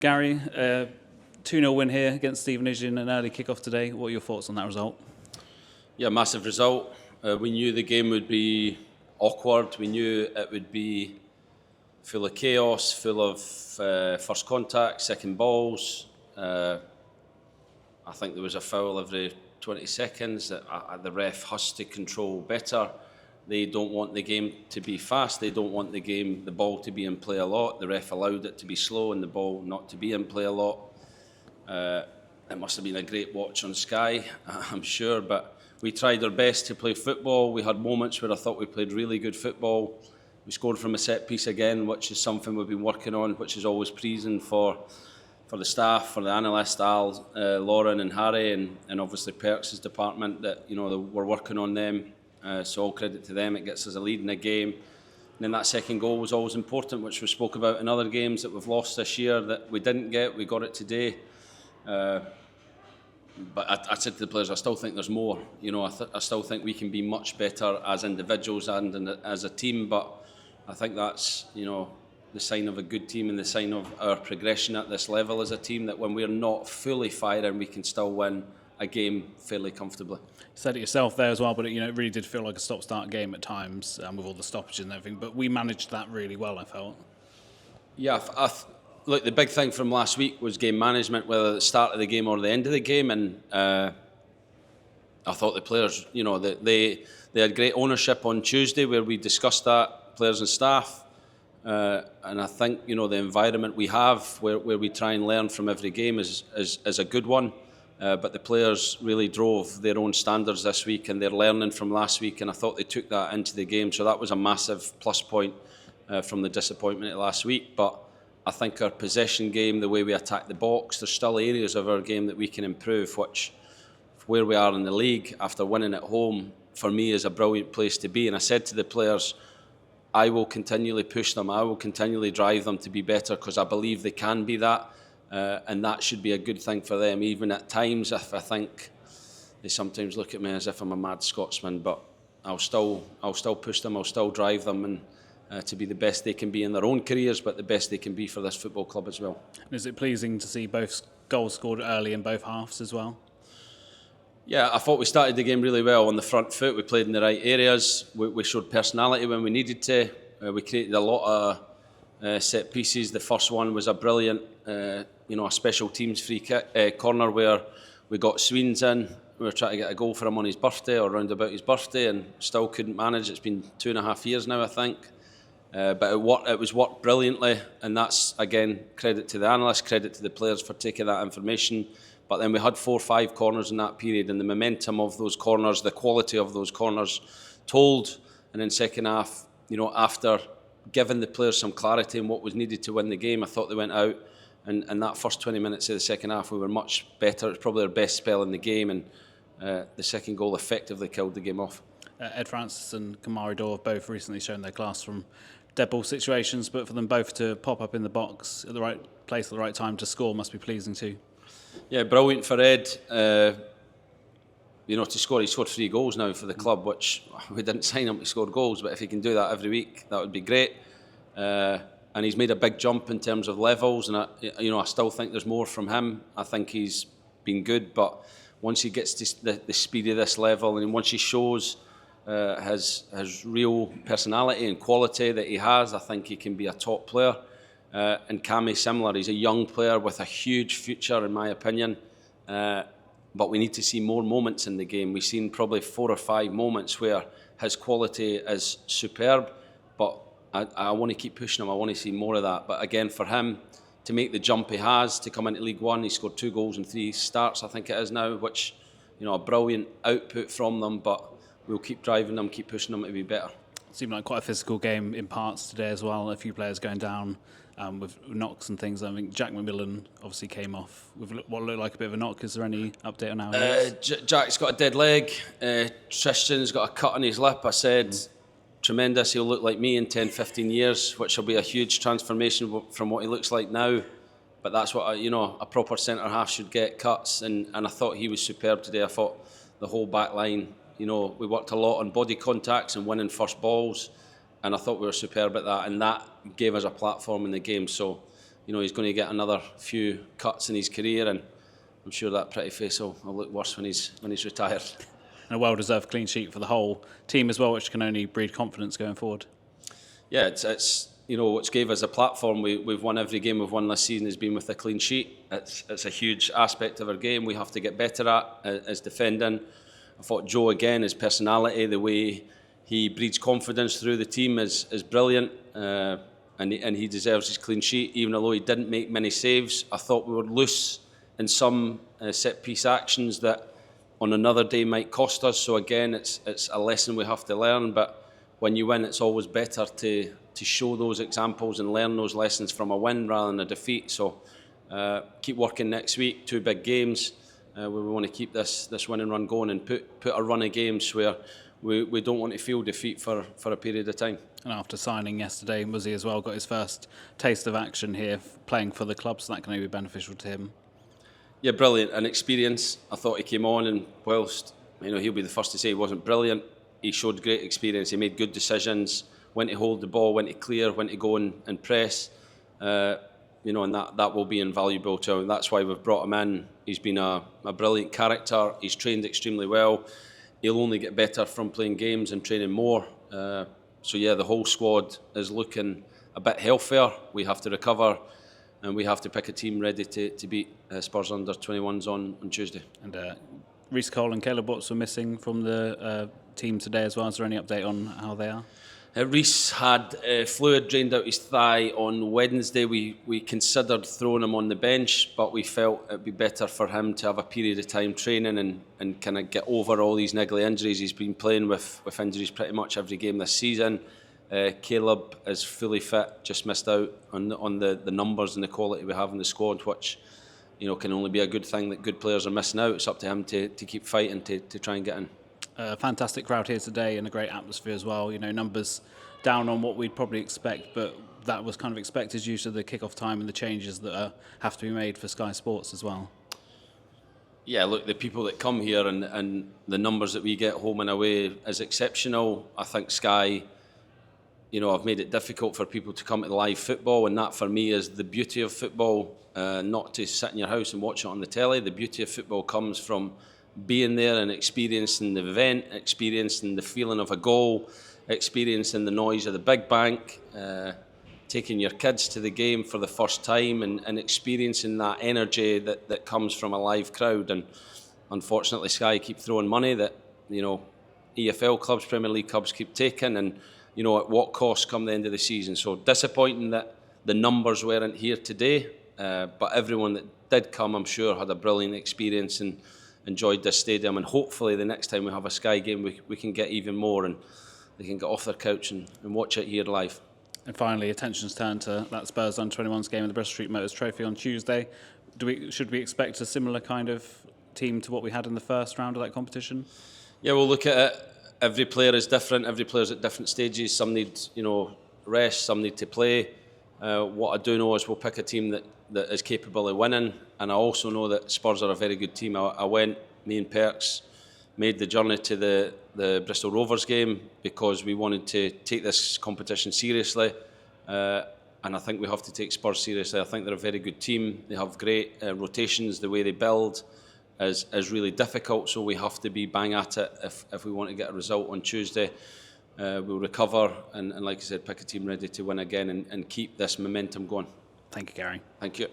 Gary, 2-0 win here against Stevenage in an early kick-off today. What are your thoughts on that result? Yeah, massive result. We knew the game would be awkward. We knew it would be full of chaos, full of first contact, second balls. I think there was a foul every 20 seconds that the ref has to control better. They don't want the game to be fast. They don't want the ball to be in play a lot. The ref allowed it to be slow and the ball not to be in play a lot. It must have been a great watch on Sky, I'm sure, but we tried our best to play football. We had moments where I thought we played really good football. We scored from a set piece again, which is something we've been working on, which is always pleasing for the staff, for the analyst, Al, Lauren and Harry, and obviously Perks' department, that we're working on them. So all credit to them. It gets us a lead in the game. And then that second goal was always important, which we spoke about in other games that we've lost this year that we didn't get. We got it today. But I said to the players, I still think there's more. I still think we can be much better as individuals and as a team. But I think that's the sign of a good team and the sign of our progression at this level as a team, that when we're not fully firing, we can still win a game fairly comfortably. You said it yourself there as well, but it really did feel like a stop-start game at times, with all the stoppages and everything. But we managed that really well, I felt. Yeah, look, the big thing from last week was game management, whether at the start of the game or the end of the game, and I thought the players, they had great ownership on Tuesday where we discussed that, players and staff, and I think the environment we have where we try and learn from every game is a good one. But the players really drove their own standards this week, and they're learning from last week, and I thought they took that into the game. So that was a massive plus point from the disappointment of last week. But I think our possession game, the way we attack the box, there's still areas of our game that we can improve, which, where we are in the league after winning at home, for me is a brilliant place to be. And I said to the players, I will continually push them, I will continually drive them to be better, because I believe they can be that. And that should be a good thing for them, even at times if I think they sometimes look at me as if I'm a mad Scotsman, but I'll still push them, I'll still drive them, and to be the best they can be in their own careers, but the best they can be for this football club as well. Is it pleasing to see both goals scored early in both halves as well? Yeah, I thought we started the game really well on the front foot. We played in the right areas, we showed personality when we needed to, we created a lot of set pieces. The first one was a brilliant a special teams free kick, corner where we got Sweens in. We were trying to get a goal for him on his birthday or round about his birthday, and still couldn't manage. It's been 2.5 years now, I think. But it was worked brilliantly, and that's, again, credit to the analysts, credit to the players for taking that information. But then we had 4 or 5 corners in that period, and the momentum of those corners, the quality of those corners told. And in second half, after giving the players some clarity on what was needed to win the game, I thought they went out. And that first 20 minutes of the second half, we were much better. It was probably our best spell in the game, and the second goal effectively killed the game off. Ed Francis and Kamari Dor have both recently shown their class from dead ball situations, but for them both to pop up in the box at the right place at the right time to score must be pleasing too. Yeah, brilliant for Ed. To score, he scored 3 goals now for the club, which we didn't sign him to score goals, but if he can do that every week, that would be great. And he's made a big jump in terms of levels, and I still think there's more from him. I think he's been good, but once he gets to the speed of this level, and once he shows his real personality and quality that he has, I think he can be a top player. And Cammy similar, he's a young player with a huge future in my opinion, but we need to see more moments in the game. We've seen probably 4 or 5 moments where his quality is superb, but I want to keep pushing him. I want to see more of that. But again, for him to make the jump he has, to come into League One, he scored 2 goals in 3 starts, I think it is now, which, a brilliant output from them. But we'll keep driving them, keep pushing them to be better. It seemed like quite a physical game in parts today as well. A few players going down with knocks and things. I think Jack McMillan obviously came off with what looked like a bit of a knock. Is there any update on how he is? Jack's got a dead leg. Tristan's got a cut on his lip. I said, tremendous, he'll look like me in 10-15 years, which will be a huge transformation from what he looks like now. But that's what a proper centre half should get, cuts, and I thought he was superb today. I thought the whole back line, we worked a lot on body contacts and winning first balls, and I thought we were superb at that, and that gave us a platform in the game. So he's going to get another few cuts in his career, and I'm sure that pretty face will look worse when he's retired. And a well-deserved clean sheet for the whole team as well, which can only breed confidence going forward. Yeah, it's what's gave us a platform. We've won every game we've won this season has been with a clean sheet. It's a huge aspect of our game we have to get better at as defending. I thought Joe, again, his personality, the way he breeds confidence through the team is brilliant, and he deserves his clean sheet. Even although he didn't make many saves, I thought we were loose in some set-piece actions that on another day might cost us. So again, it's a lesson we have to learn, but when you win, it's always better to show those examples and learn those lessons from a win rather than a defeat. So keep working next week, 2 big games where we want to keep this winning run going and put a run of games where we don't want to feel defeat for a period of time. And after signing yesterday, Muzzy as well got his first taste of action here, playing for the club, so that can only be beneficial to him. Yeah, brilliant. An experience. I thought he came on, and whilst he'll be the first to say he wasn't brilliant, he showed great experience. He made good decisions, when to hold the ball, when to clear, when to go and press. And that will be invaluable to him. That's why we've brought him in. He's been a brilliant character. He's trained extremely well. He'll only get better from playing games and training more. So yeah, the whole squad is looking a bit healthier. We have to recover, and we have to pick a team ready to beat Spurs under 21s on Tuesday. And Reece Cole and Caleb Watts were missing from the team today as well. Is there any update on how they are? Reece had fluid drained out his thigh on Wednesday. We considered throwing him on the bench, but we felt it'd be better for him to have a period of time training and kind of get over all these niggly injuries. He's been playing with injuries pretty much every game this season. Caleb is fully fit, just missed out on the numbers and the quality we have in the squad, which can only be a good thing, that good players are missing out. It's up to him to keep fighting to try and get in. Fantastic crowd here today and a great atmosphere as well. Numbers down on what we'd probably expect, but that was kind of expected due to the kick-off time and the changes that have to be made for Sky Sports as well. Yeah, look, the people that come here and the numbers that we get home and away is exceptional. I think Sky, I've made it difficult for people to come to the live football, and that for me is the beauty of football, not to sit in your house and watch it on the telly. The beauty of football comes from being there and experiencing the event, experiencing the feeling of a goal, experiencing the noise of the big bank, taking your kids to the game for the first time and experiencing that energy that comes from a live crowd. And unfortunately, Sky keep throwing money that EFL clubs, Premier League clubs keep taking, and at what cost come the end of the season. So disappointing that the numbers weren't here today, but everyone that did come, I'm sure, had a brilliant experience and enjoyed this stadium, and hopefully the next time we have a Sky game we can get even more and they can get off their couch and watch it here live. And finally, attention's turned to that Spurs under-21s game in the Bristol Street Motors Trophy on Tuesday. Should we expect a similar kind of team to what we had in the first round of that competition? Yeah, we'll look at it. Every player is different. Every player's at different stages. Some need rest, some need to play. What I do know is we'll pick a team that is capable of winning, and I also know that Spurs are a very good team. I went, me and Perks made the journey to the Bristol Rovers game because we wanted to take this competition seriously, and I think we have to take Spurs seriously. I think they're a very good team. They have great rotations. The way they build is really difficult, so we have to be bang at it if we want to get a result on Tuesday. We'll recover and like I said, pick a team ready to win again and keep this momentum going. Thank you, Gary. Thank you.